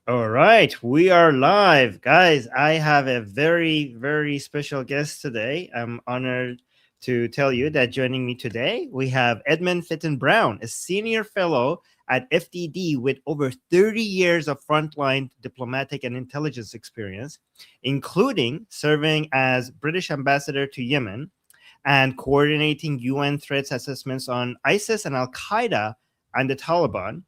All right, we are live. Guys, I have a very, very special guest today. I'm honored to tell you that joining me today, we have Edmund Fitton-Brown, a senior fellow at FDD with over 30 years of frontline diplomatic and intelligence experience, including serving as British ambassador to Yemen and coordinating UN threats assessments on ISIS and al-Qaeda and the Taliban.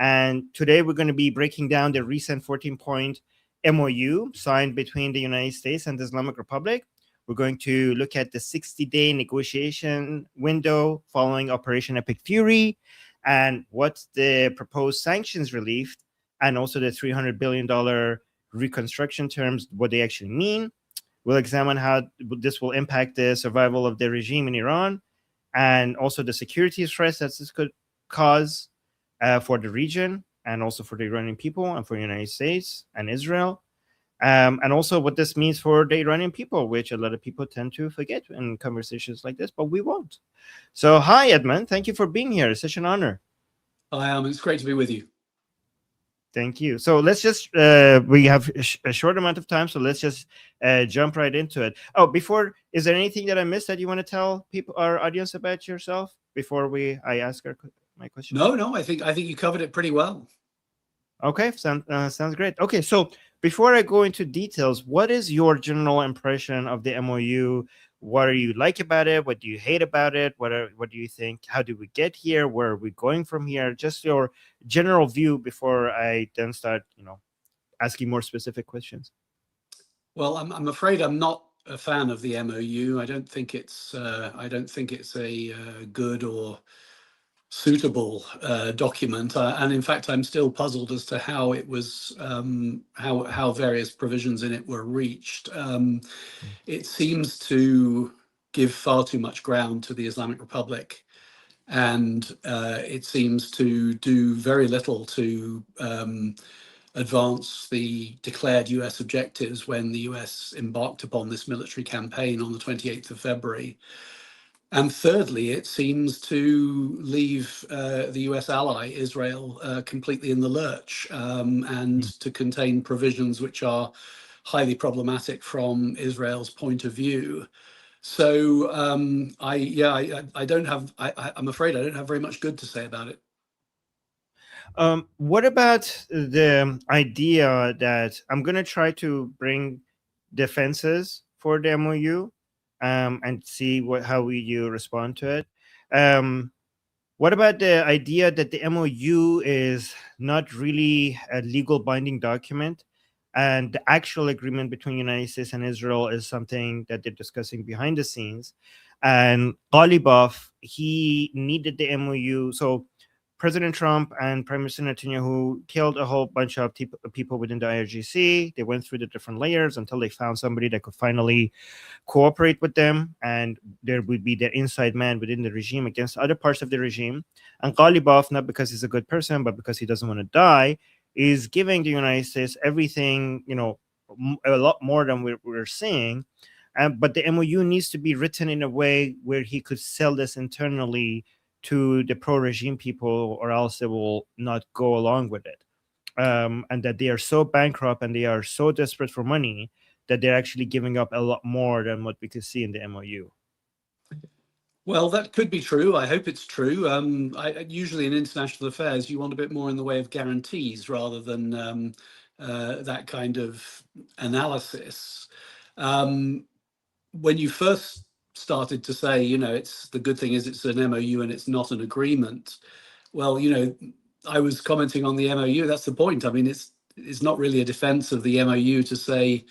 And today we're going to be breaking down the recent 14-point MOU signed between the United States and the Islamic Republic. We're going to look at the 60-day negotiation window following Operation Epic Fury and what's the proposed sanctions relief and also the $300 billion reconstruction terms, what they actually mean. We'll examine how this will impact the survival of the regime in Iran and also the security threats that this could cause for the region and also for the Iranian people and for the United States and Israel. And also what this means for the Iranian people, which a lot of people tend to forget in conversations like this, but we won't. So hi, Edmund. Thank you for being here. It's such an honor. It's great to be with you. Thank you. So let's just, we have a short amount of time, so let's just jump right into it. Oh, before, is there anything that I missed that you want to tell people, our audience, about yourself before I ask my question? No, I think you covered it pretty well. Okay, sounds great. Okay, so before I go into details, what is your general impression of the MOU? What do you like about it? What do you hate about it? What do you think? How did we get here? Where are we going from here? Just your general view before I then start, asking more specific questions. Well, I'm afraid I'm not a fan of the MOU. I don't think it's a good or suitable document, and in fact, I'm still puzzled as to how it was, how various provisions in it were reached. It seems to give far too much ground to the Islamic Republic, and it seems to do very little to advance the declared US objectives when the US embarked upon this military campaign on the 28th of February. And thirdly, it seems to leave the US ally, Israel, completely in the lurch, and to contain provisions which are highly problematic from Israel's point of view. So I'm afraid I don't have very much good to say about it. What about the idea that I'm going to try to bring defenses for the MOU and see how you respond to it? What about the idea that the MOU is not really a legal binding document, and the actual agreement between United States and Israel is something that they're discussing behind the scenes? And Ghalibaf, he needed the MOU. So President Trump and Prime Minister Netanyahu killed a whole bunch of people within the IRGC. They went through the different layers until they found somebody that could finally cooperate with them, and there would be the inside man within the regime against other parts of the regime. And Ghalibaf, not because he's a good person, but because he doesn't want to die, is giving the United States everything, a lot more than we're seeing. But the MOU needs to be written in a way where he could sell this internally to the pro-regime people, or else they will not go along with it. And that they are so bankrupt and they are so desperate for money that they're actually giving up a lot more than what we could see in the MOU. Well, that could be true. I hope it's true. Usually in international affairs, you want a bit more in the way of guarantees rather than that kind of analysis. When you first started to say, it's the good thing is it's an MOU and it's not an agreement. Well, I was commenting on the MOU. That's the point. I mean, it's not really a defense of the MOU to say,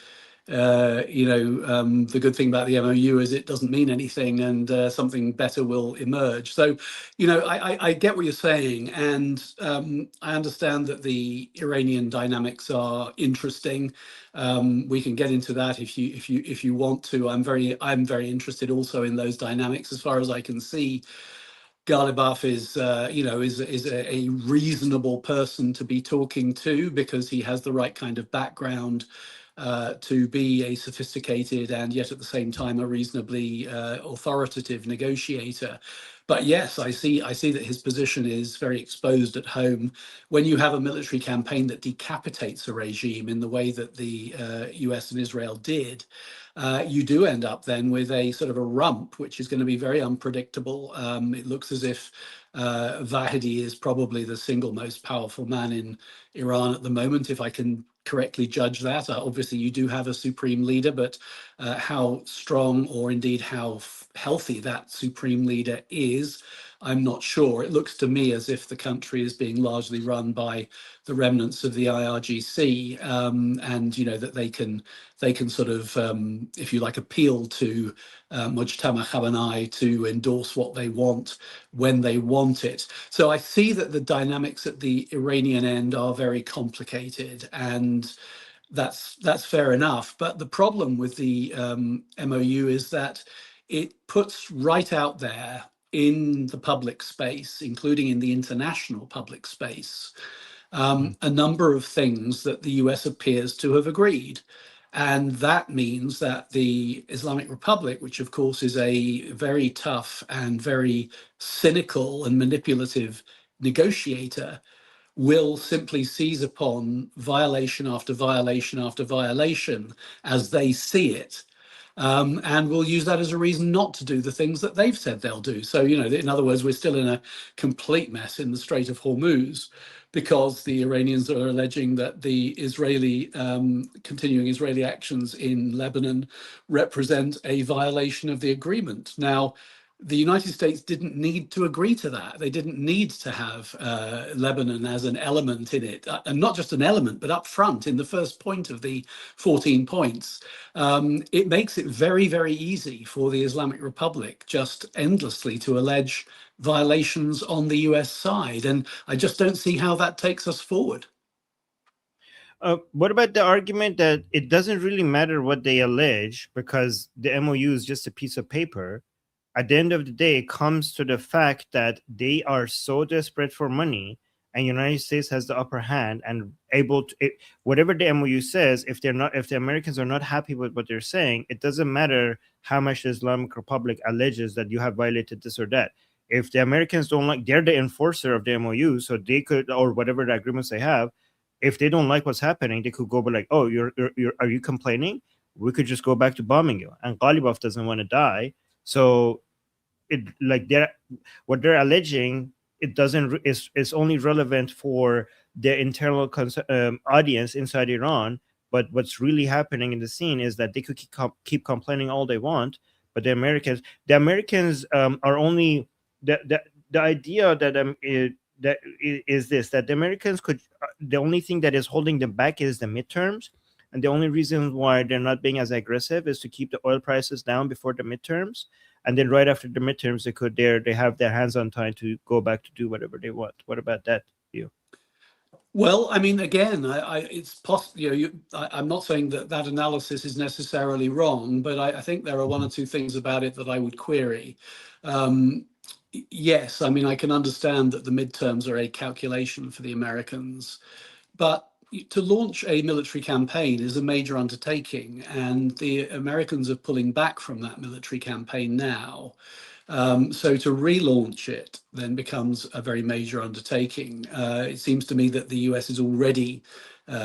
the good thing about the MOU is it doesn't mean anything and something better will emerge. So, I get what you're saying, and I understand that the Iranian dynamics are interesting. We can get into that if you want to. I'm very interested also in those dynamics. As far as I can see, Ghalibaf is a reasonable person to be talking to because he has the right kind of background. to be a sophisticated and yet at the same time a reasonably authoritative negotiator. But yes, I see that his position is very exposed at home. When you have a military campaign that decapitates a regime in the way that the US and Israel did, you do end up then with a sort of a rump, which is going to be very unpredictable. It looks as if Vahidi is probably the single most powerful man in Iran at the moment, if I can correctly judge that. Obviously, you do have a supreme leader, but how strong or indeed how healthy that supreme leader is, I'm not sure. It looks to me as if the country is being largely run by the remnants of the IRGC, and that they can sort of, if you like, appeal to Mujtama Khamenei to endorse what they want when they want it. So I see that the dynamics at the Iranian end are very complicated, and that's fair enough. But the problem with the MOU is that it puts right out there in the public space, including in the international public space, a number of things that the US appears to have agreed. And that means that the Islamic Republic, which of course is a very tough and very cynical and manipulative negotiator, will simply seize upon violation after violation after violation as they see it, and will use that as a reason not to do the things that they've said they'll do. So, in other words, we're still in a complete mess in the Strait of Hormuz, because the Iranians are alleging that the continuing Israeli actions in Lebanon represent a violation of the agreement. Now, the United States didn't need to agree to that. They didn't need to have Lebanon as an element in it, and not just an element, but up front in the first point of the 14 points. It makes it very, very easy for the Islamic Republic just endlessly to allege violations on the US side. And I just don't see how that takes us forward. What about the argument that it doesn't really matter what they allege because the MOU is just a piece of paper? At the end of the day, it comes to the fact that they are so desperate for money, and United States has the upper hand and able to whatever the MOU says. If the Americans are not happy with what they're saying, it doesn't matter how much the Islamic Republic alleges that you have violated this or that. If the Americans don't like, they're the enforcer of the MOU, so they could, or whatever the agreements they have. If they don't like what's happening, they could go be like, "Oh, are you complaining? We could just go back to bombing you." And Ghalibaf doesn't want to die, so what they're alleging, it doesn't is only relevant for their internal audience inside Iran. But what's really happening in the scene is that they could keep complaining all they want, but the Americans are only the idea that is this, that the Americans could the only thing that is holding them back is the midterms. And the only reason why they're not being as aggressive is to keep the oil prices down before the midterms. And then right after the midterms, they have their hands on time to go back to do whatever they want. What about that view? Well, I mean, again, it's possible. I'm not saying that analysis is necessarily wrong, but I think there are one or two things about it that I would query. Yes, I mean, I can understand that the midterms are a calculation for the Americans, but to launch a military campaign is a major undertaking, and the Americans are pulling back from that military campaign now. So to relaunch it then becomes a very major undertaking. It seems to me that the US has already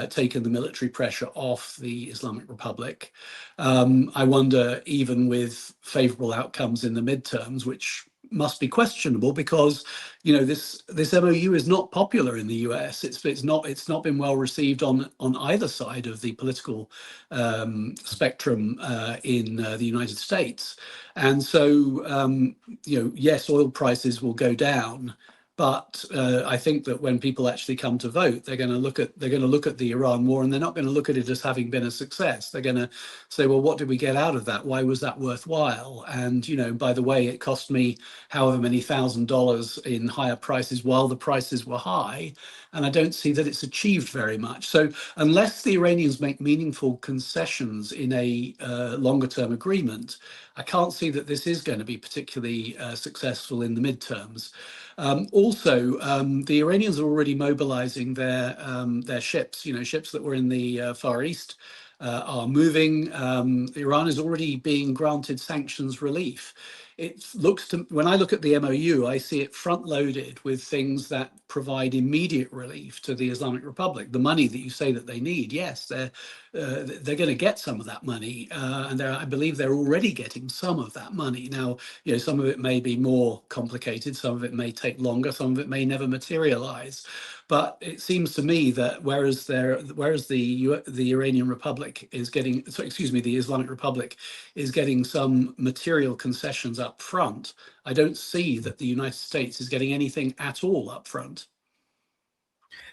taken the military pressure off the Islamic Republic. I wonder, even with favorable outcomes in the midterms, which must be questionable because this MOU is not popular in the US. It's not been well received on either side of the political spectrum in the United States. And so yes, oil prices will go down, but I think that when people actually come to vote, they're going to look at the Iran war, and they're not going to look at it as having been a success. They're going to say, well, what did we get out of that? Why was that worthwhile? And by the way, it cost me however many $1,000s in higher prices while the prices were high, and I don't see that it's achieved very much. So unless the Iranians make meaningful concessions in a longer-term agreement, I can't see that this is going to be particularly successful in the midterms. Also, the Iranians are already mobilizing their ships, ships that were in the Far East, are moving. Iran is already being granted sanctions relief. It looks to, when I look at the MOU, I see it front loaded with things that provide immediate relief to the Islamic Republic. The money that you say that they need, yes, they're going to get some of that money, and I believe they're already getting some of that money. Now, some of it may be more complicated, some of it may take longer, some of it may never materialize. But it seems to me that whereas the Iranian Republic is getting, so excuse me, the Islamic Republic is getting some material concessions up front, I don't see that the United States is getting anything at all up front.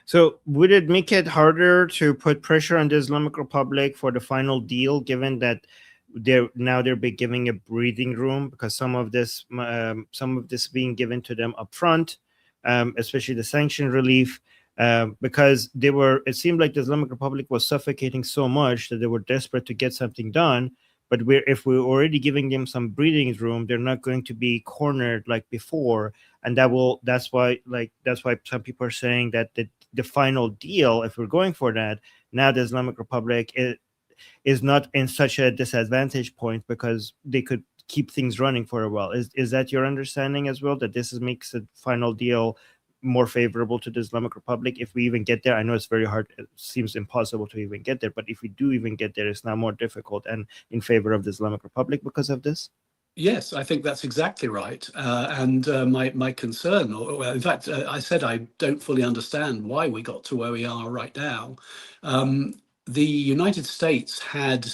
So would it make it harder to put pressure on the Islamic Republic for the final deal, given that they're giving a breathing room, because some of this being given to them up front, especially the sanction relief, because it seemed like the Islamic Republic was suffocating so much that they were desperate to get something done. But if we're already giving them some breathing room, they're not going to be cornered like before, and that's why some people are saying that the final deal, if we're going for that, now the Islamic Republic is not in such a disadvantage point because they could keep things running for a while. Is that your understanding as well, that this makes the final deal more favorable to the Islamic Republic if we even get there? I know it's very hard. It seems impossible to even get there, but if we do even get there, it's now more difficult and in favor of the Islamic Republic because of this? Yes, I think that's exactly right. And my concern, or in fact, I said I don't fully understand why we got to where we are right now. The United States had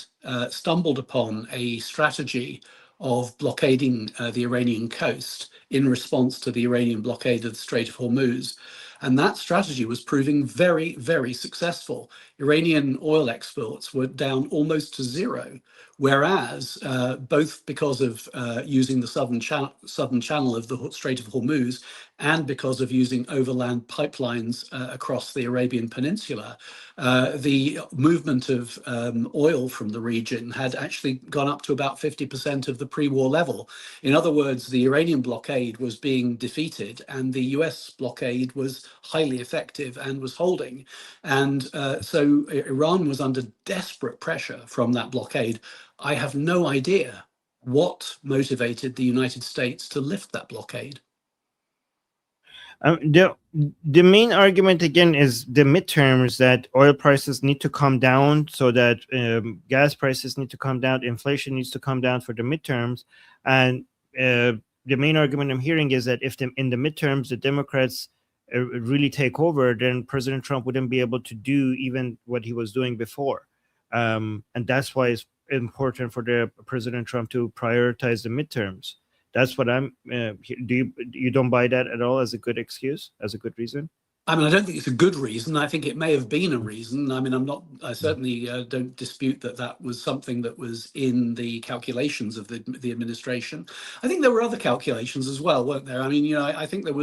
stumbled upon a strategy of blockading the Iranian coast in response to the Iranian blockade of the Strait of Hormuz. And that strategy was proving very, very successful. Iranian oil exports were down almost to zero, whereas both because of using the southern channel of the Strait of Hormuz and because of using overland pipelines across the Arabian Peninsula, the movement of oil from the region had actually gone up to about 50% of the pre-war level. In other words, the Iranian blockade was being defeated and the US blockade was highly effective and was holding. And so Iran was under desperate pressure from that blockade. I have no idea what motivated the United States to lift that blockade. The main argument again is the midterms, that oil prices need to come down, so that gas prices need to come down, inflation needs to come down for the midterms. And the main argument I'm hearing is that if in the midterms the Democrats really take over, then President Trump wouldn't be able to do even what he was doing before. And that's why it's important for the President Trump to prioritize the midterms. That's what I'm. You don't buy that at all as a good excuse, as a good reason? I mean, I don't think it's a good reason. I think it may have been a reason. I mean, I certainly don't dispute that that was something that was in the calculations of the administration. I think there were other calculations as well, weren't there? I mean, I think there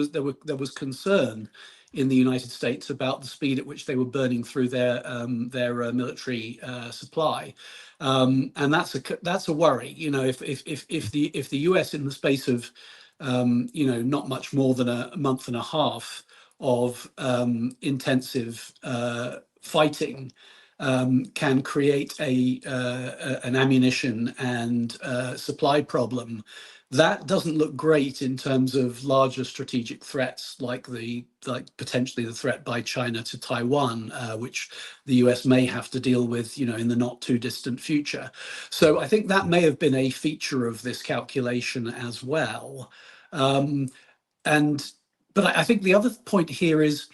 was concern in the United States about the speed at which they were burning through their military supply. And that's a worry. If the US, in the space of not much more than a month and a half of intensive fighting, can create an ammunition and supply problem, that doesn't look great in terms of larger strategic threats like potentially the threat by China to Taiwan, which the US may have to deal with, in the not too distant future. So I think that may have been a feature of this calculation as well. But I think the other point here is,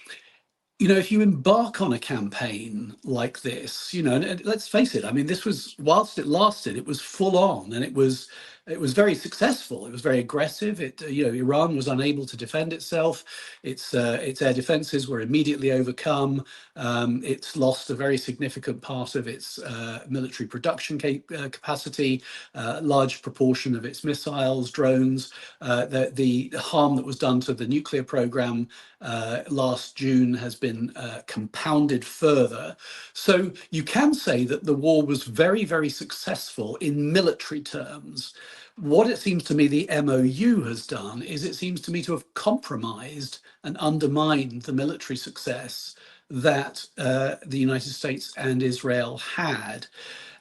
if you embark on a campaign like this, and let's face it, I mean, this was, whilst it lasted, it was full on, and it was very successful. It was very aggressive. Iran was unable to defend itself. Its air defenses were immediately overcome. It's lost a very significant part of its military production capacity, large proportion of its missiles, drones. The harm that was done to the nuclear program last June has been compounded further. So you can say that the war was very, very successful in military terms. What it seems to me the MOU has done is, it seems to me, to have compromised and undermined the military success that the United States and Israel had.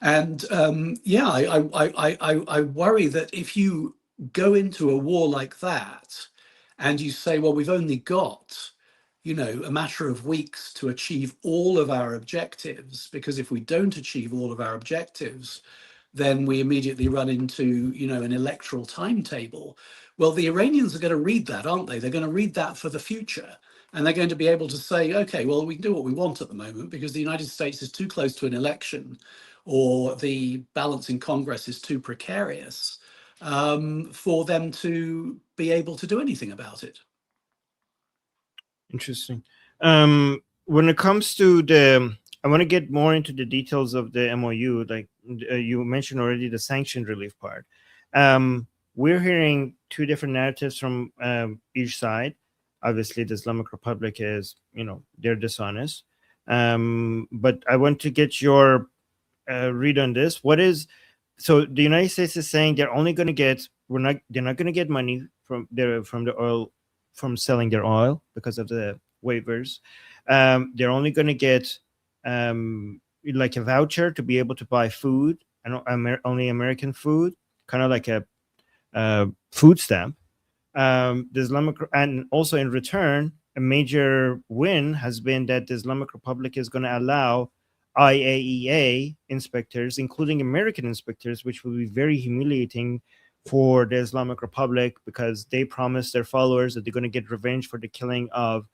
And yeah, I worry that if you go into a war like that and you say, well, we've only got, you know, a matter of weeks to achieve all of our objectives, because if we don't achieve all of our objectives, then we immediately run into, you know, an electoral timetable. Well, the Iranians are going to read that, aren't they? They're going to read that for the future. And they're going to be able to say, okay, well, we can do what we want at the moment because the United States is too close to an election, or the balance in Congress is too precarious for them to be able to do anything about it. Interesting. When it comes to I want to get more into the details of the MOU. Like you mentioned already, the sanction relief part. We're hearing two different narratives from each side. Obviously, the Islamic Republic is, you know, they're dishonest. But I want to get your read on this. What is, so the United States is saying they're only going to get, they're not going to get money from the oil, from selling their oil because of the waivers. They're only going to get like a voucher to be able to buy food, and only American food, kind of like a food stamp. The Islamic, and also in return, a major win has been that the Islamic Republic is going to allow IAEA inspectors, including American inspectors, which will be very humiliating for the Islamic Republic, because they promised their followers that they're going to get revenge for the killing of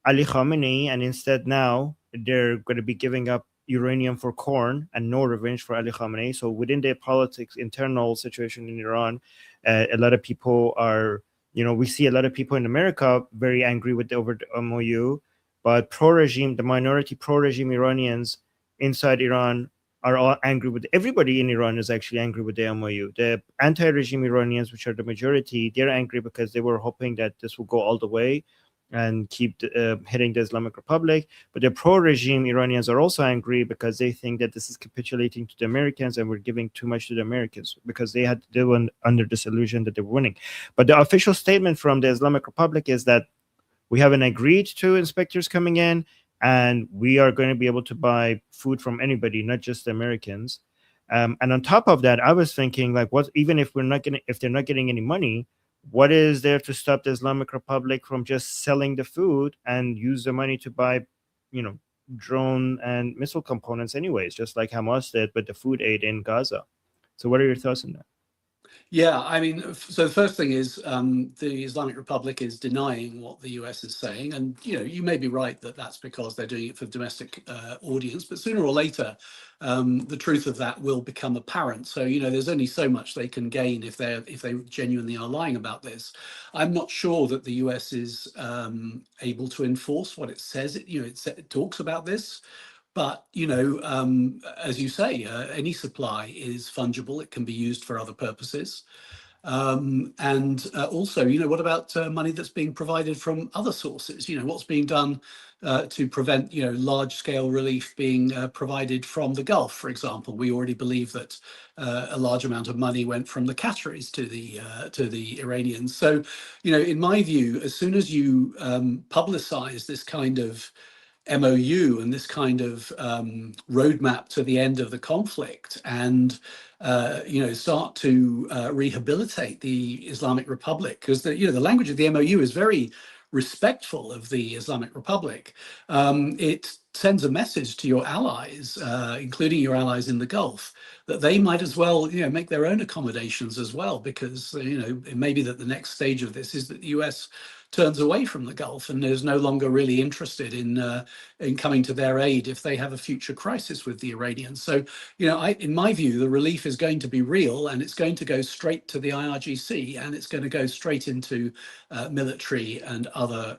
Ali Khamenei, and instead now they're going to be giving up uranium for corn and no revenge for Ali Khamenei. So within the politics, internal situation in Iran, a lot of people are, you know, we see a lot of people in America very angry with over the MOU, but pro-regime, the minority pro-regime Iranians inside Iran are all angry with, everybody in Iran is actually angry with the MOU. The anti-regime Iranians, which are the majority, they're angry because they were hoping that this will go all the way and keep hitting the Islamic Republic. But the pro-regime Iranians are also angry because they think that this is capitulating to the Americans and we're giving too much to the Americans, because they had to do under this illusion that they were winning. But the official statement from the Islamic Republic is that we haven't agreed to inspectors coming in, and we are going to be able to buy food from anybody, not just the Americans. And on top of that, I was thinking, like, what, even if if they're not getting any money, what is there to stop the Islamic Republic from just selling the food and use the money to buy, you know, drone and missile components anyways, just like Hamas did with the food aid in Gaza? So what are your thoughts on that? Yeah, I mean, so the first thing is the Islamic Republic is denying what the US is saying. And, you know, you may be right that that's because they're doing it for domestic audience, but sooner or later, the truth of that will become apparent. So, you know, there's only so much they can gain if they genuinely are lying about this. I'm not sure that the US is able to enforce what it says. It talks about this. But, you know, as you say, any supply is fungible. It can be used for other purposes. And also, you know, what about money that's being provided from other sources? You know, what's being done to prevent, you know, large scale relief being provided from the Gulf, for example? We already believe that a large amount of money went from the Qataris to the Iranians. So, you know, in my view, as soon as you publicize this kind of MOU and this kind of roadmap to the end of the conflict, and you know, start to rehabilitate the Islamic Republic, because the language of the MOU is very respectful of the Islamic Republic. It sends a message to your allies, including your allies in the Gulf, that they might as well, you know, make their own accommodations as well, because, you know, it may be that the next stage of this is that the US turns away from the Gulf and is no longer really interested in coming to their aid if they have a future crisis with the Iranians. So, you know, in my view, the relief is going to be real, and it's going to go straight to the IRGC, and it's going to go straight into military and other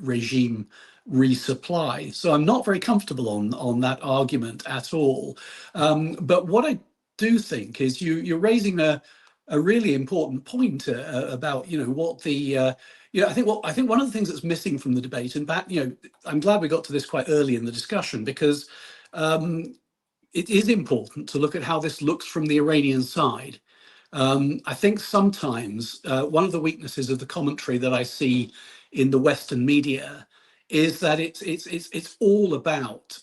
regime resupply. So I'm not very comfortable on that argument at all. But what I do think is you're raising a really important point about, you know, what the you know, I think one of the things that's missing from the debate, and back, you know, I'm glad we got to this quite early in the discussion, because it is important to look at how this looks from the Iranian side. I think sometimes one of the weaknesses of the commentary that I see in the Western media is that it's all about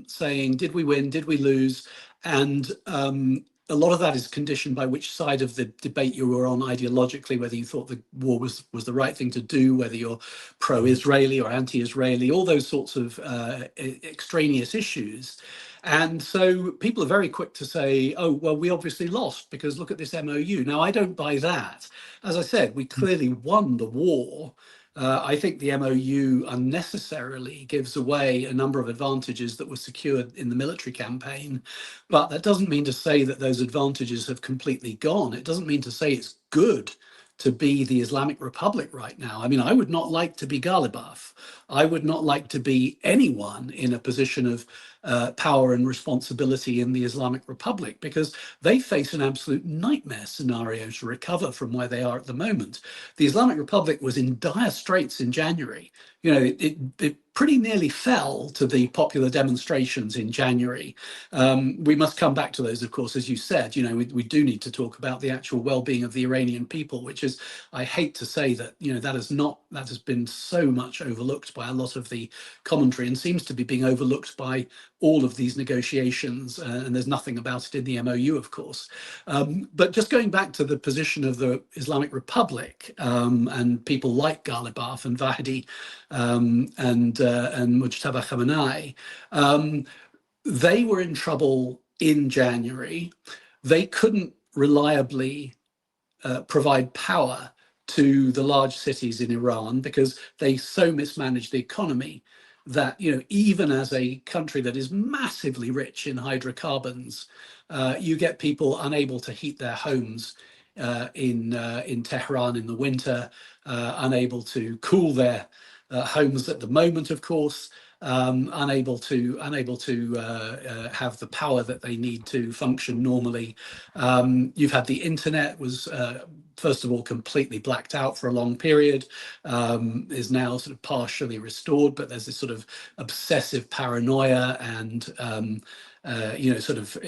saying, did we win, did we lose, and a lot of that is conditioned by which side of the debate you were on ideologically, whether you thought the war was the right thing to do, whether you're pro-Israeli or anti-Israeli, all those sorts of extraneous issues. And so people are very quick to say, oh, well, we obviously lost because look at this MOU. Now, I don't buy that. As I said, we clearly won the war. I think the MOU unnecessarily gives away a number of advantages that were secured in the military campaign, but that doesn't mean to say that those advantages have completely gone. It doesn't mean to say it's good to be the Islamic Republic right now. I mean, I would not like to be Ghalibaf. I would not like to be anyone in a position of power and responsibility in the Islamic Republic, because they face an absolute nightmare scenario to recover from where they are at the moment. The Islamic Republic was in dire straits in January. You know, it pretty nearly fell to the popular demonstrations in January. We must come back to those, of course, as you said. You know, we do need to talk about the actual well-being of the Iranian people, which is, I hate to say that, you know, that has been so much overlooked by a lot of the commentary and seems to be being overlooked by all of these negotiations, and there's nothing about it in the MOU, of course. But just going back to the position of the Islamic Republic and people like Ghalibaf and Vahdi and Mujtaba Khamenei, they were in trouble in January. They couldn't reliably provide power to the large cities in Iran because they so mismanaged the economy that, you know, even as a country that is massively rich in hydrocarbons, you get people unable to heat their homes in Tehran in the winter, unable to cool their homes at the moment, of course, unable to have the power that they need to function normally. You've had the internet was first of all completely blacked out for a long period, is now sort of partially restored, but there's this sort of obsessive paranoia and you know, sort of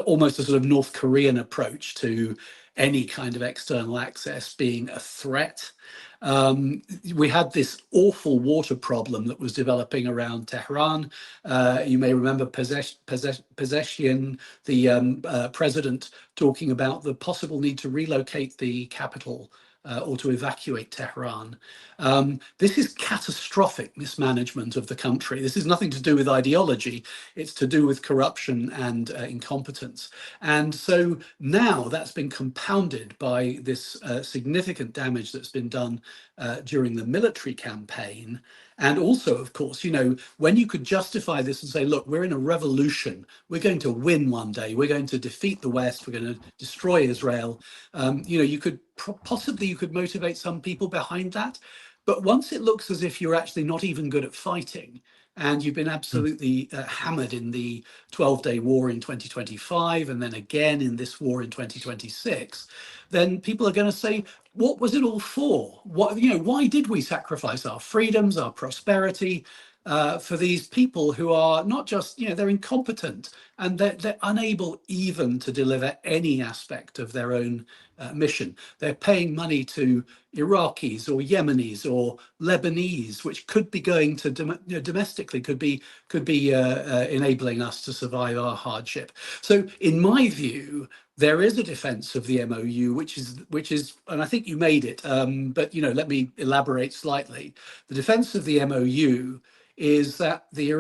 almost a sort of North Korean approach to any kind of external access being a threat. We had this awful water problem that was developing around Tehran. You may remember Pezeshkian, the president, talking about the possible need to relocate the capital or to evacuate Tehran. This is catastrophic mismanagement of the country. This is nothing to do with ideology. It's to do with corruption and incompetence. And so now that's been compounded by this significant damage that's been done during the military campaign. And also, of course, you know, when you could justify this and say, look, we're in a revolution, we're going to win one day, we're going to defeat the West, we're going to destroy Israel, you know, you could possibly you could motivate some people behind that. But once it looks as if you're actually not even good at fighting, and you've been absolutely hammered in the 12-day war in 2025, and then again in this war in 2026, then people are going to say, what was it all for? What, you know, why did we sacrifice our freedoms, our prosperity for these people who are not just, you know, they're incompetent and they're unable even to deliver any aspect of their own mission. They're paying money to Iraqis or Yemenis or Lebanese, which could be going to you know, domestically, could be enabling us to survive our hardship. So in my view, there is a defense of the MOU, which is, and I think you made it, but you know, let me elaborate slightly. The defense of the MOU is that the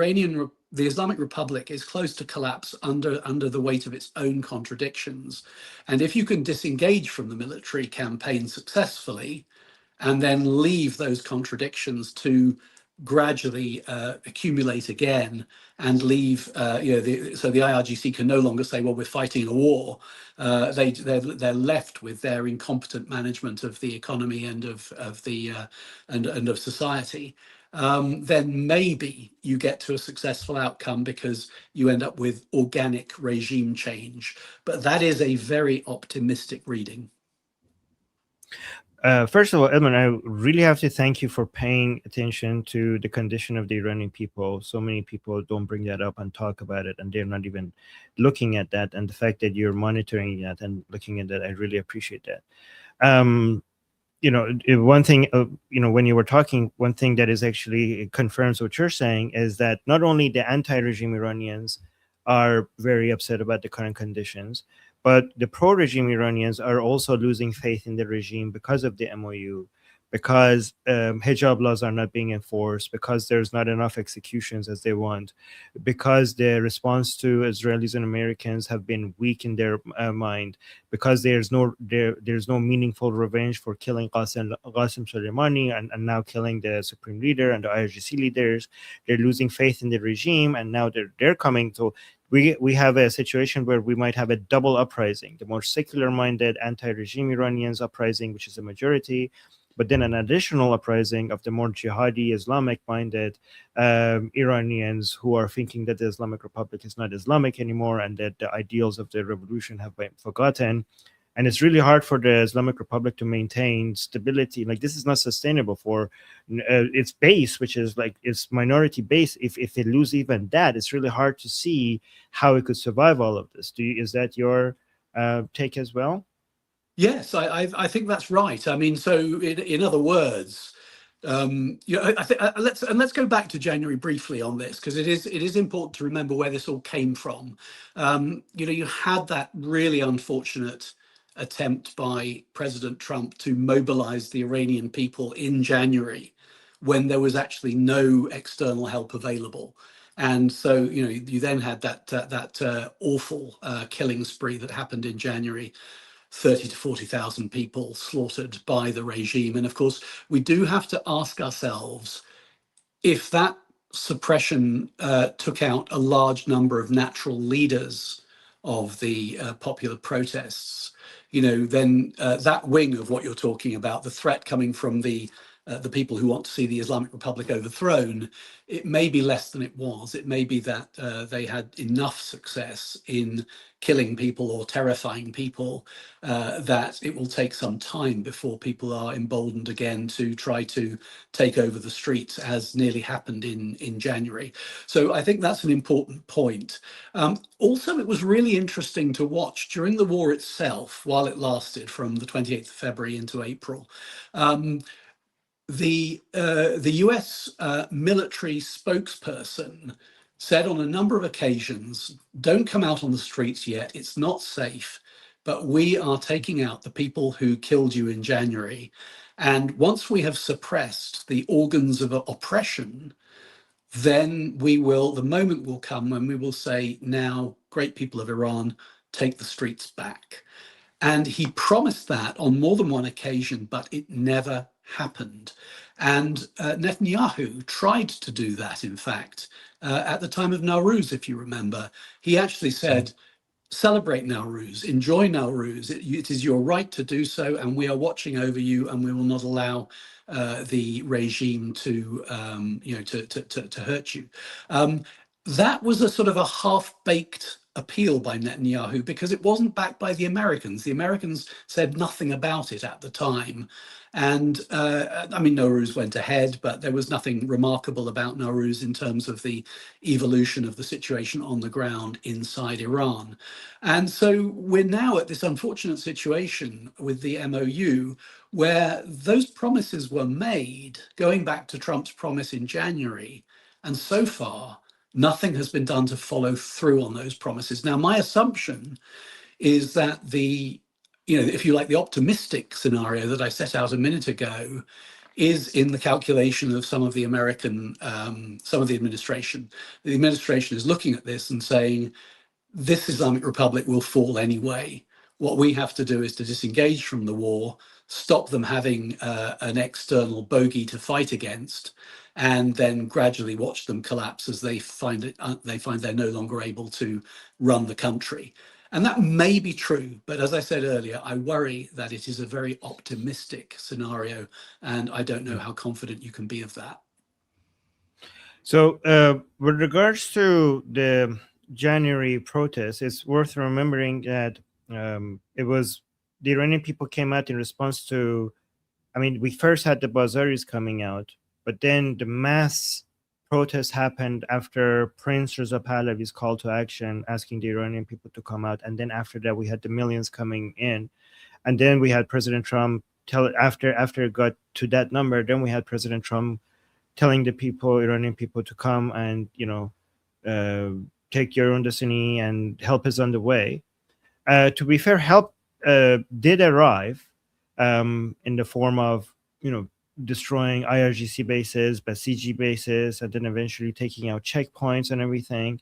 Islamic Republic is close to collapse under the weight of its own contradictions. And if you can disengage from the military campaign successfully and then leave those contradictions to gradually accumulate again and leave, you know, so the IRGC can no longer say, well, we're fighting a war. They're left with their incompetent management of the economy and of society. Then maybe you get to a successful outcome because you end up with organic regime change. But that is a very optimistic reading. First of all, Edmund, I really have to thank you for paying attention to the condition of the Iranian people. So many people don't bring that up and talk about it, and they're not even looking at that. And the fact that you're monitoring that and looking at that, I really appreciate that. one thing, when you were talking, one thing that is actually confirms what you're saying is that not only the anti-regime Iranians are very upset about the current conditions, but the pro-regime Iranians are also losing faith in the regime because of the MOU, because hijab laws are not being enforced, because there's not enough executions as they want, because the response to Israelis and Americans have been weak in their mind, because there's no meaningful revenge for killing Qasem Soleimani and now killing the supreme leader and the IRGC leaders. They're losing faith in the regime, and now they're coming to. We have a situation where we might have a double uprising: the more secular-minded anti-regime Iranians uprising, which is a majority, but then an additional uprising of the more jihadi Islamic-minded Iranians who are thinking that the Islamic Republic is not Islamic anymore and that the ideals of the revolution have been forgotten. And it's really hard for the Islamic Republic to maintain stability. Like, this is not sustainable for its base, which is like its minority base. If it lose even that, it's really hard to see how it could survive all of this. Is that your take as well? Yes, I think that's right. I mean, so in other words, I think let's go back to January briefly on this, because it is important to remember where this all came from. You had that really unfortunate attempt by President Trump to mobilize the Iranian people in January, when there was actually no external help available. And so, you then had that awful killing spree that happened in January. 30 to 40,000 people slaughtered by the regime. And of course, we do have to ask ourselves, if that suppression took out a large number of natural leaders of the popular protests, then that wing of what you're talking about, the threat coming from the people who want to see the Islamic Republic overthrown, it may be less than it was. It may be that they had enough success in killing people or terrifying people that it will take some time before people are emboldened again to try to take over the streets, as nearly happened in January. So I think that's an important point. Also, it was really interesting to watch during the war itself, while it lasted from the 28th of February into April. The US military spokesperson said on a number of occasions, don't come out on the streets yet, it's not safe, but we are taking out the people who killed you in January. And once we have suppressed the organs of oppression, then the moment will come when we will say, now, great people of Iran, take the streets back. And he promised that on more than one occasion, but it never happened. And Netanyahu tried to do that, in fact, at the time of Nowruz, if you remember. He actually said, celebrate Nowruz, enjoy Nowruz. It is your right to do so, and we are watching over you, and we will not allow the regime to hurt you. That was a sort of a half-baked appeal by Netanyahu, because it wasn't backed by the Americans. The Americans said nothing about it at the time. And I mean, Nowruz went ahead, but there was nothing remarkable about Nowruz in terms of the evolution of the situation on the ground inside Iran. And so we're now at this unfortunate situation with the MOU, where those promises were made going back to Trump's promise in January. And so far, nothing has been done to follow through on those promises. Now, my assumption is that if you like, the optimistic scenario that I set out a minute ago is in the calculation of some of the administration. The administration is looking at this and saying, this Islamic Republic will fall anyway. What we have to do is to disengage from the war, stop them having an external bogey to fight against, and then gradually watch them collapse as they find they're no longer able to run the country. And that may be true, but as I said earlier, I worry that it is a very optimistic scenario, and I don't know how confident you can be of that. So, with regards to the January protests, it's worth remembering that it was the Iranian people came out in response to. I mean, we first had the Bazaris coming out, but then the mass protest happened after Prince Reza Pahlavi's call to action, asking the Iranian people to come out, and then after that, we had the millions coming in, and then we had President Trump after it got to that number, then we had President Trump telling the people, Iranian people, to come and take your own destiny, and help is on the way. To be fair, help did arrive in the form of destroying IRGC bases, Basiji bases, and then eventually taking out checkpoints and everything.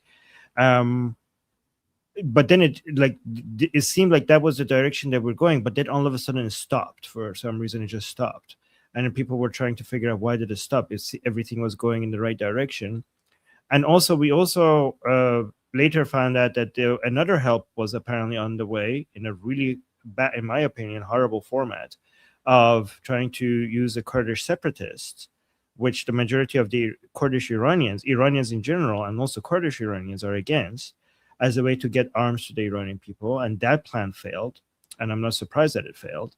But then it seemed like that was the direction that we're going, but then all of a sudden it stopped. For some reason it just stopped, and then people were trying to figure out, why did it stop? Everything was going in the right direction. And also we later found out that another help was apparently on the way, in a really bad, in my opinion, horrible format of trying to use the Kurdish separatists, which the majority of the Kurdish Iranians in general, and also Kurdish Iranians, are against, as a way to get arms to the Iranian people. And that plan failed, and I'm not surprised that it failed.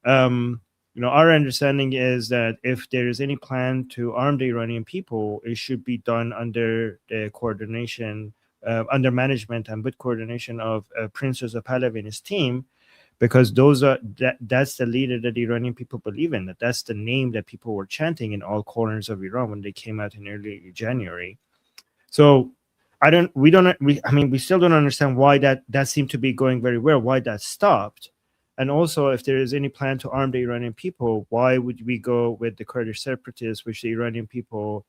Our understanding is that if there is any plan to arm the Iranian people, it should be done under the coordination, under management and with coordination of Prince Reza Pahlavi and his team, because that's the leader that the Iranian people believe in. That's the name that people were chanting in all corners of Iran when they came out in early January. So we still don't understand why that seemed to be going very well, why that stopped. And also, if there is any plan to arm the Iranian people, why would we go with the Kurdish separatists, which the Iranian people,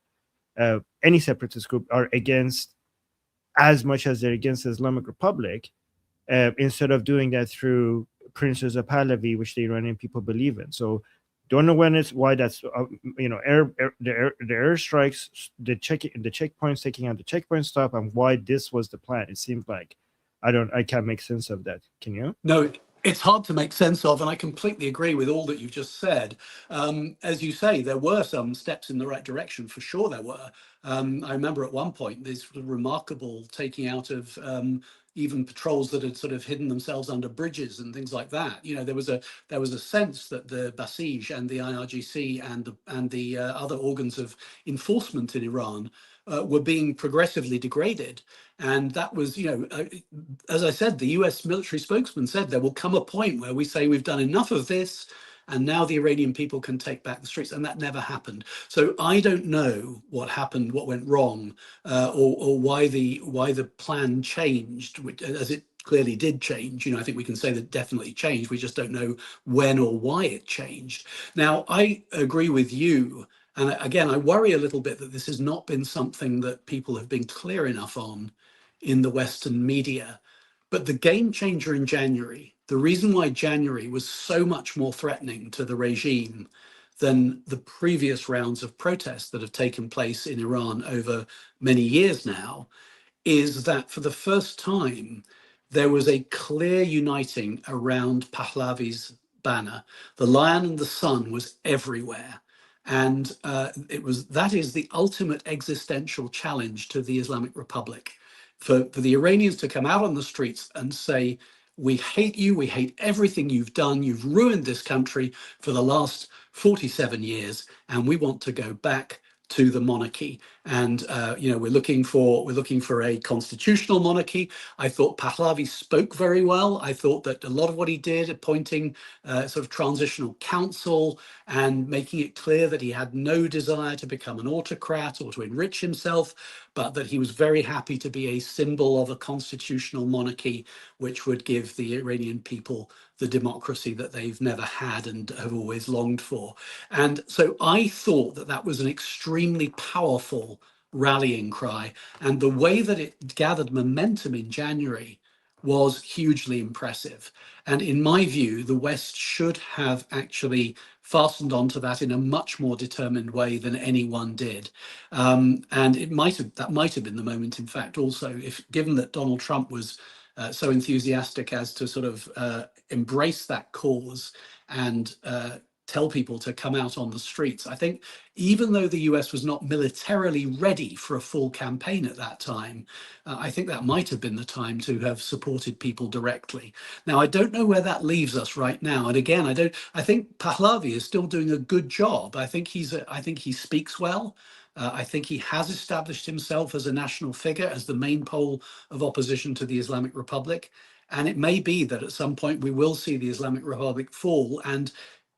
any separatist group, are against as much as they're against the Islamic Republic, instead of doing that through Prince Reza Pahlavi, which the Iranian people believe in. So don't know why that's the airstrikes, the checkpoints, taking out the checkpoint stop, and why this was the plan. It seems like I can't make sense of that. Can you? No, it's hard to make sense of, and I completely agree with all that you've just said. As you say, there were some steps in the right direction, for sure there were. I remember at one point this remarkable taking out of even patrols that had sort of hidden themselves under bridges and things like that. There was a sense that the Basij and the IRGC and the other organs of enforcement in Iran were being progressively degraded. And that was, as I said, the US military spokesman said there will come a point where we say we've done enough of this, and now the Iranian people can take back the streets. And that never happened. So I don't know what happened, what went wrong, or why the plan changed, as it clearly did change. I think we can say that definitely changed. We just don't know when or why it changed. Now, I agree with you. And again, I worry a little bit that this has not been something that people have been clear enough on in the Western media. But the game changer in January, the reason why January was so much more threatening to the regime than the previous rounds of protests that have taken place in Iran over many years now, is that for the first time, there was a clear uniting around Pahlavi's banner. The lion and the sun was everywhere. And that is the ultimate existential challenge to the Islamic Republic. For the Iranians to come out on the streets and say, we hate you, we hate everything you've done, you've ruined this country for the last 47 years, and we want to go back to the monarchy. And we're looking for a constitutional monarchy. I thought Pahlavi spoke very well. I thought that a lot of what he did, appointing sort of transitional council and making it clear that he had no desire to become an autocrat or to enrich himself, but that he was very happy to be a symbol of a constitutional monarchy, which would give the Iranian people the democracy that they've never had and have always longed for. And so I thought that was an extremely powerful rallying cry. And the way that it gathered momentum in January was hugely impressive. And in my view, the West should have actually fastened onto that in a much more determined way than anyone did. And that might have been the moment, in fact, also, given that Donald Trump was so enthusiastic as to sort of embrace that cause and tell people to come out on the streets. I think even though the US was not militarily ready for a full campaign at that time, I think that might have been the time to have supported people directly. Now, I don't know where that leaves us right now. And again, I think Pahlavi is still doing a good job. I think he speaks well. I think he has established himself as a national figure, as the main pole of opposition to the Islamic Republic. And it may be that at some point we will see the Islamic Republic fall. And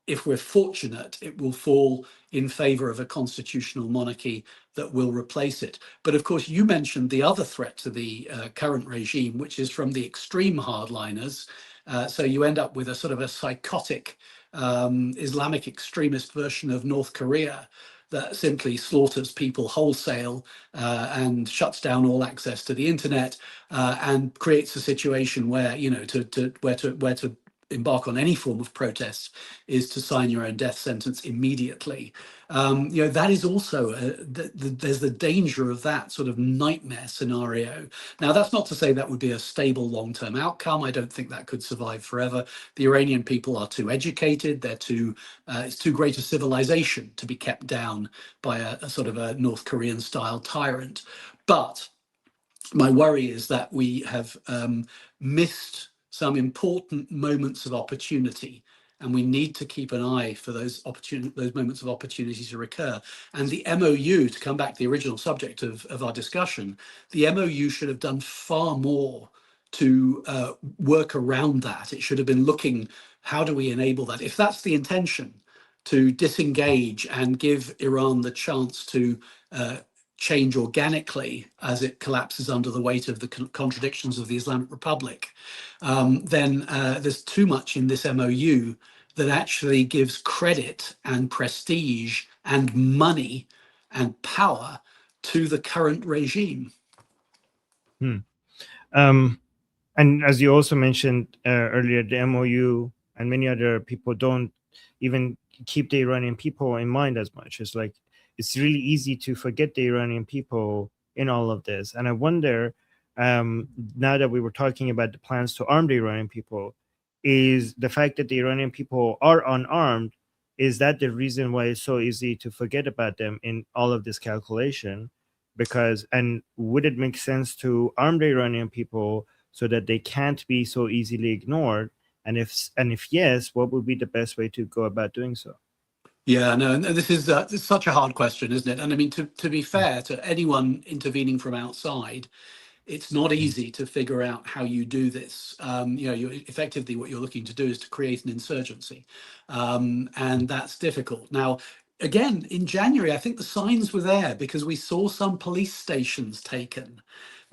if we're fortunate, it will fall in favor of a constitutional monarchy that will replace it. But of course, you mentioned the other threat to the current regime, which is from the extreme hardliners. So you end up with a sort of a psychotic Islamic extremist version of North Korea that simply slaughters people wholesale and shuts down all access to the internet and creates a situation where, you know, where to embark on any form of protest is to sign your own death sentence immediately. You know, that is also there's the danger of that sort of nightmare scenario. Now, that's not to say that would be a stable long-term outcome. I don't think that could survive forever. The Iranian people are too educated. They're it's too great a civilization to be kept down by a sort of a North Korean style tyrant. But my worry is that we have missed some important moments of opportunity, and we need to keep an eye for those moments of opportunity to recur. And the MOU, to come back to the original subject of our discussion, the MOU should have done far more to work around that. It should have been looking, how do we enable that? If that's the intention, to disengage and give Iran the chance to change organically as it collapses under the weight of the contradictions of the Islamic Republic, then there's too much in this MOU that actually gives credit and prestige and money and power to the current regime. And as you also mentioned earlier, the MOU and many other people don't even keep the Iranian people in mind as much. It's like, it's really easy to forget the Iranian people in all of this. And I wonder, now that we were talking about the plans to arm the Iranian people, is the fact that the Iranian people are unarmed, is that the reason why it's so easy to forget about them in all of this calculation? Because, and would it make sense to arm the Iranian people so that they can't be so easily ignored? And if yes, what would be the best way to go about doing so? Yeah, no, and this is such a hard question, isn't it? And I mean, to be fair to anyone intervening from outside, it's not easy to figure out how you do this. You know, effectively what you're looking to do is to create an insurgency, and that's difficult. Now, again, in January, I think the signs were there because we saw some police stations taken.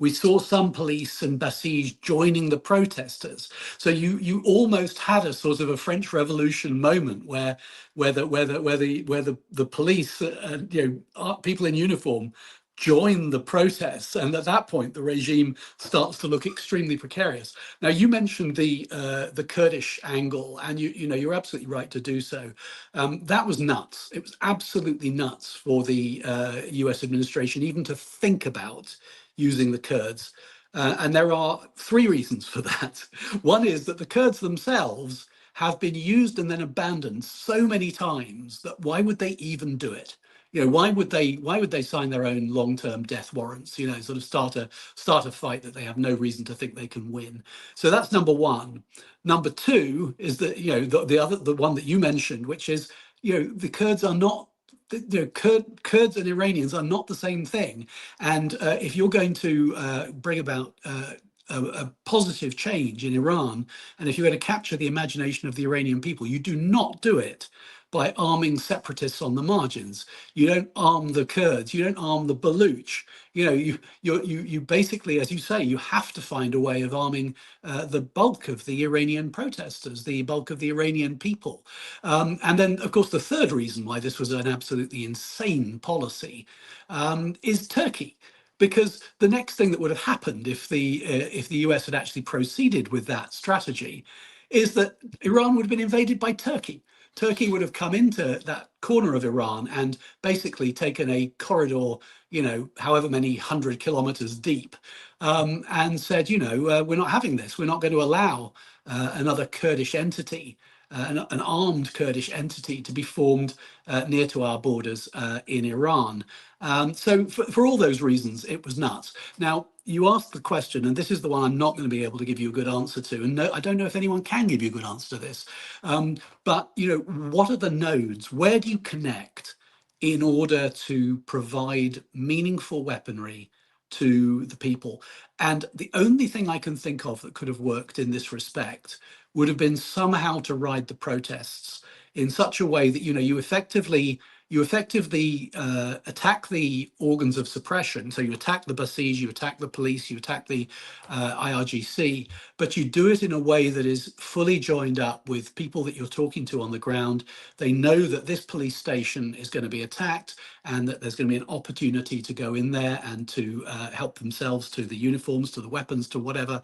We saw some police and Basij joining the protesters. So you almost had a sort of a French Revolution moment where the police, you know, people in uniform join the protests, and at that point the regime starts to look extremely precarious. Now, you mentioned the Kurdish angle, and you know, you're absolutely right to do so. That was nuts. It was absolutely nuts for the US administration even to think about using the Kurds. And there are three reasons for that. One is that the Kurds themselves have been used and then abandoned so many times that why would they even do it? You know, why would they sign their own long-term death warrants, you know, sort of start a fight that they have no reason to think they can win? So that's number one. Number two is that, you know, the one that you mentioned, which is, you know, the Kurds are not, you know, Kurds and Iranians are not the same thing. And if you're going to bring about a positive change in Iran, and if you're going to capture the imagination of the Iranian people, you do not do it by arming separatists on the margins. You don't arm the Kurds. You don't arm the Baluch. You know, you basically, as you say, you have to find a way of arming the bulk of the Iranian protesters, the bulk of the Iranian people. And then, of course, the third reason why this was an absolutely insane policy is Turkey. Because the next thing that would have happened if the US had actually proceeded with that strategy is that Iran would have been invaded by Turkey. Turkey would have come into that corner of Iran and basically taken a corridor, you know, however many 100 kilometers deep, and said, you know, we're not having this. We're not going to allow another Kurdish entity, an armed Kurdish entity, to be formed near to our borders in Iran. So for all those reasons, it was nuts. Now, you asked the question, and this is the one I'm not going to be able to give you a good answer to. And no, I don't know if anyone can give you a good answer to this. But, you know, what are the nodes? Where do you connect in order to provide meaningful weaponry to the people? And the only thing I can think of that could have worked in this respect would have been somehow to ride the protests in such a way that you effectively attack the organs of suppression. So you attack the Basij, you attack the police, you attack the IRGC, but you do it in a way that is fully joined up with people that you're talking to on the ground. They know that this police station is going to be attacked and that there's going to be an opportunity to go in there and to help themselves to the uniforms, to the weapons, to whatever.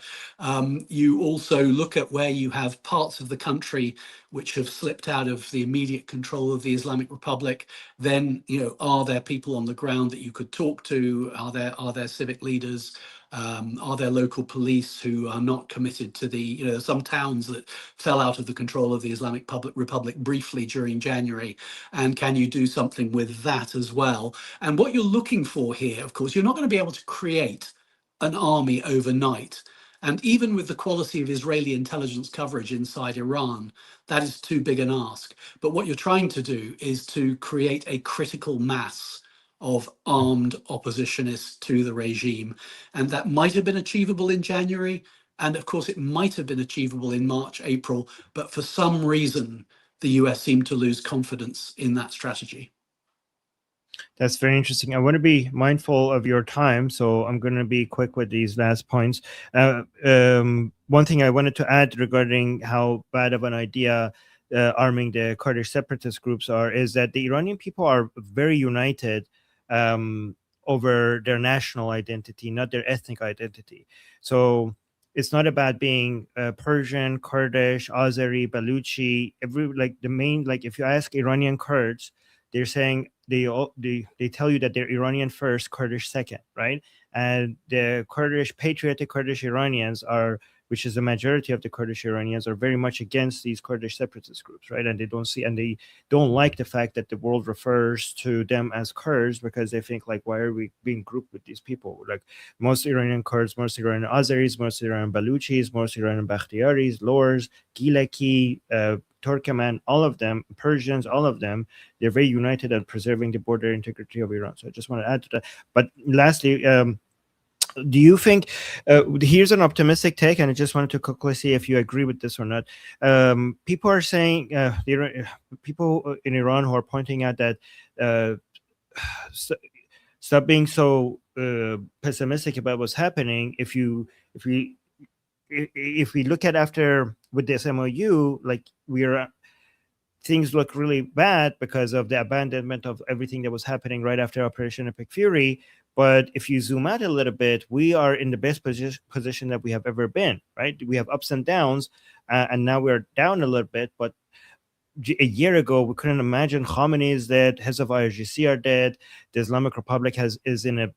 You also look at where you have parts of the country which have slipped out of the immediate control of the Islamic Republic. Then, are there people on the ground that you could talk to? Are there civic leaders? Are there local police who are not committed to the, some towns that fell out of the control of the Islamic Republic briefly during January? And can you do something with that as well? And what you're looking for here, of course, you're not going to be able to create an army overnight. And even with the quality of Israeli intelligence coverage inside Iran, that is too big an ask. But what you're trying to do is to create a critical mass of armed oppositionists to the regime. And that might have been achievable in January. And of course, it might have been achievable in March, April. But for some reason, the US seemed to lose confidence in that strategy. That's very interesting. I want to be mindful of your time, so I'm going to be quick with these last points. One thing I wanted to add regarding how bad of an idea arming the Kurdish separatist groups is that the Iranian people are very united over their national identity, not their ethnic identity. So it's not about being Persian, Kurdish, Azeri, Baluchi. If you ask Iranian Kurds, they're saying they tell you that they're Iranian first, Kurdish second, right? And the patriotic Kurdish Iranians which is the majority of the Kurdish Iranians, are very much against these Kurdish separatist groups, right? And they don't like the fact that the world refers to them as Kurds, because they think, like, why are we being grouped with these people? Like, most Iranian Kurds, most Iranian Azeris, most Iranian Baluchis, most Iranian Bakhtiaris, Lors, Gilaki, Turkmen, all of them, Persians, all of them, they're very united at preserving the border integrity of Iran. So I just want to add to that. But lastly, do you think, here's an optimistic take, and I just wanted to quickly see if you agree with this or not. People are saying, people in Iran who are pointing out that stop being so pessimistic about what's happening. If we look at after with this MOU, like, things look really bad because of the abandonment of everything that was happening right after Operation Epic Fury. But if you zoom out a little bit, we are in the best position that we have ever been, right? We have ups and downs, and now we're down a little bit. But a year ago, we couldn't imagine Khamenei is dead, heads of IRGC are dead, the Islamic Republic is in a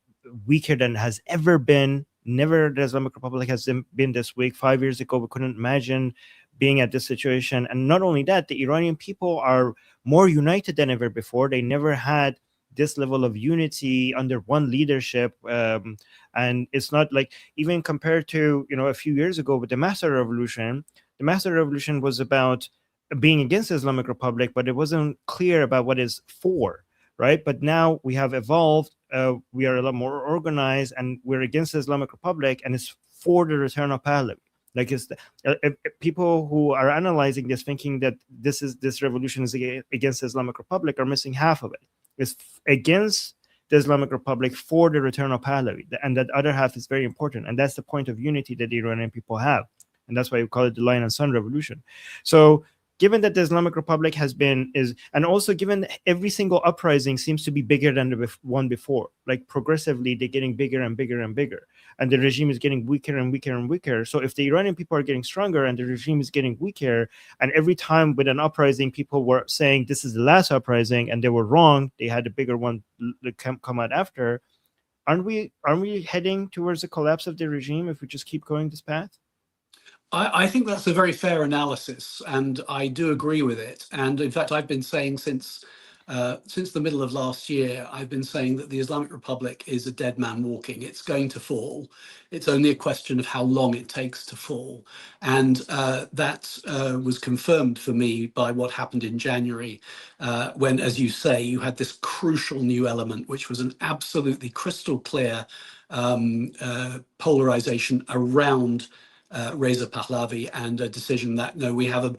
weaker than has ever been. Never the Islamic Republic has been this weak. 5 years ago, we couldn't imagine being at this situation. And not only that, the Iranian people are more united than ever before. They never had this level of unity under one leadership. And it's not like, even compared to, a few years ago with the Master Revolution was about being against the Islamic Republic, but it wasn't clear about what it's for, right? But now we have evolved. We are a lot more organized, and we're against the Islamic Republic, and it's for the return of Pahlavi. Like, it's people who are analyzing this, thinking that this revolution is against the Islamic Republic, are missing half of it. It's against the Islamic Republic for the return of Pahlavi, and that other half is very important, and that's the point of unity that the Iranian people have, and that's why we call it the Lion and Sun Revolution. So, given that the Islamic Republic and also given every single uprising seems to be bigger than the one before, like, progressively they're getting bigger and bigger and bigger, and the regime is getting weaker and weaker and weaker. So if the Iranian people are getting stronger and the regime is getting weaker, and every time with an uprising, people were saying this is the last uprising, and they were wrong, they had a bigger one come out after, aren't we heading towards the collapse of the regime if we just keep going this path? I think that's a very fair analysis, and I do agree with it. And in fact, I've been saying since the middle of last year, I've been saying that the Islamic Republic is a dead man walking. It's going to fall. It's only a question of how long it takes to fall. And that was confirmed for me by what happened in January, when, as you say, you had this crucial new element, which was an absolutely crystal clear polarization around Reza Pahlavi, and a decision that no, we have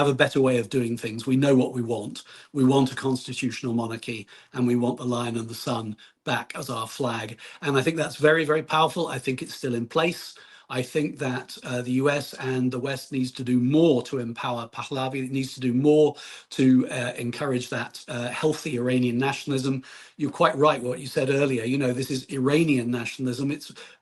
a better way of doing things. We know what we want. We want a constitutional monarchy, and we want the lion and the sun back as our flag. And I think that's very, very powerful. I think it's still in place. I think that the US and the West needs to do more to empower Pahlavi. It needs to do more to encourage that healthy Iranian nationalism. You're quite right what you said earlier. You know, this is Iranian nationalism.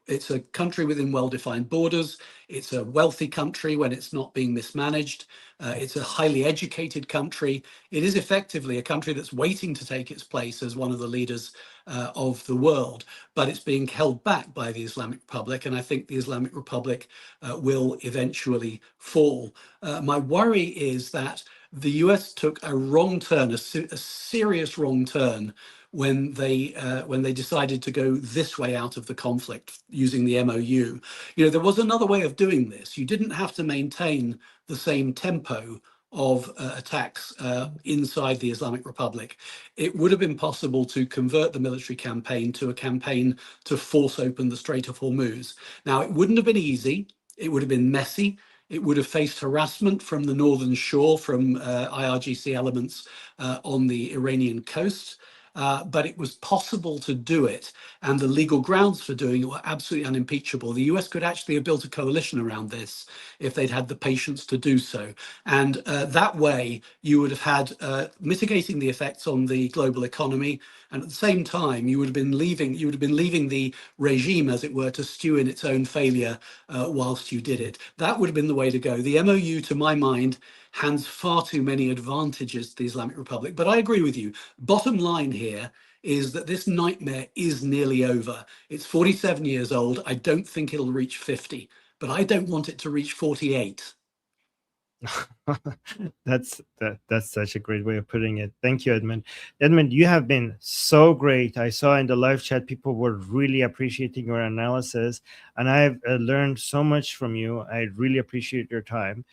It's a country within well-defined borders. It's a wealthy country when it's not being mismanaged. It's a highly educated country. It is effectively a country that's waiting to take its place as one of the leaders of the world, but it's being held back by the Islamic Republic, and I think the Islamic Republic will eventually fall. My worry is that the US took a wrong turn, a serious wrong turn, when they decided to go this way out of the conflict using the MOU. You know, there was another way of doing this. You didn't have to maintain the same tempo of attacks inside the Islamic Republic. It would have been possible to convert the military campaign to a campaign to force open the Strait of Hormuz. Now, it wouldn't have been easy. It would have been messy. It would have faced harassment from the northern shore, from IRGC elements on the Iranian coast. But it was possible to do it, and the legal grounds for doing it were absolutely unimpeachable. The US could actually have built a coalition around this if they'd had the patience to do so. And that way, you would have had mitigating the effects on the global economy, and at the same time, you would have been leaving the regime, as it were, to stew in its own failure whilst you did it. That would have been the way to go. The MOU, to my mind, hands far too many advantages to the Islamic Republic. But I agree with you. Bottom line here is that this nightmare is nearly over. It's 47 years old. I don't think it'll reach 50, but I don't want it to reach 48. That's such a great way of putting it. Thank you, Edmund. Edmund, you have been so great. I saw in the live chat people were really appreciating your analysis, and I've learned so much from you. I really appreciate your time.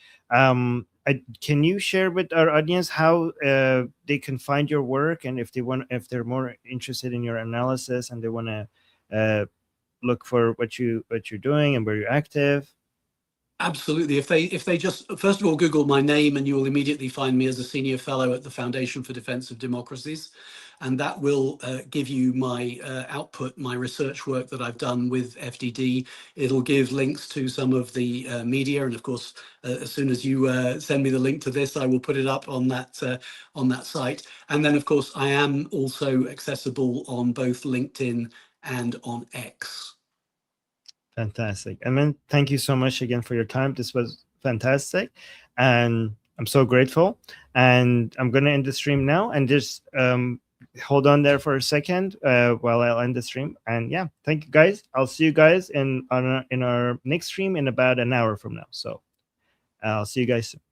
Can you share with our audience how they can find your work, and if they're more interested in your analysis and they want to look for what you're doing and where you're active? Absolutely. If they just, first of all, Google my name, and you will immediately find me as a senior fellow at the Foundation for Defense of Democracies. And that will give you my output, my research work that I've done with FDD. It'll give links to some of the media. And of course, as soon as you send me the link to this, I will put it up on that site. And then, of course, I am also accessible on both LinkedIn and on X. Fantastic. And then thank you so much again for your time. This was fantastic. And I'm so grateful. And I'm going to end the stream now, and just hold on there for a second while I'll end the stream. And yeah, thank you guys. I'll see you guys in our next stream in about an hour from now. So I'll see you guys soon.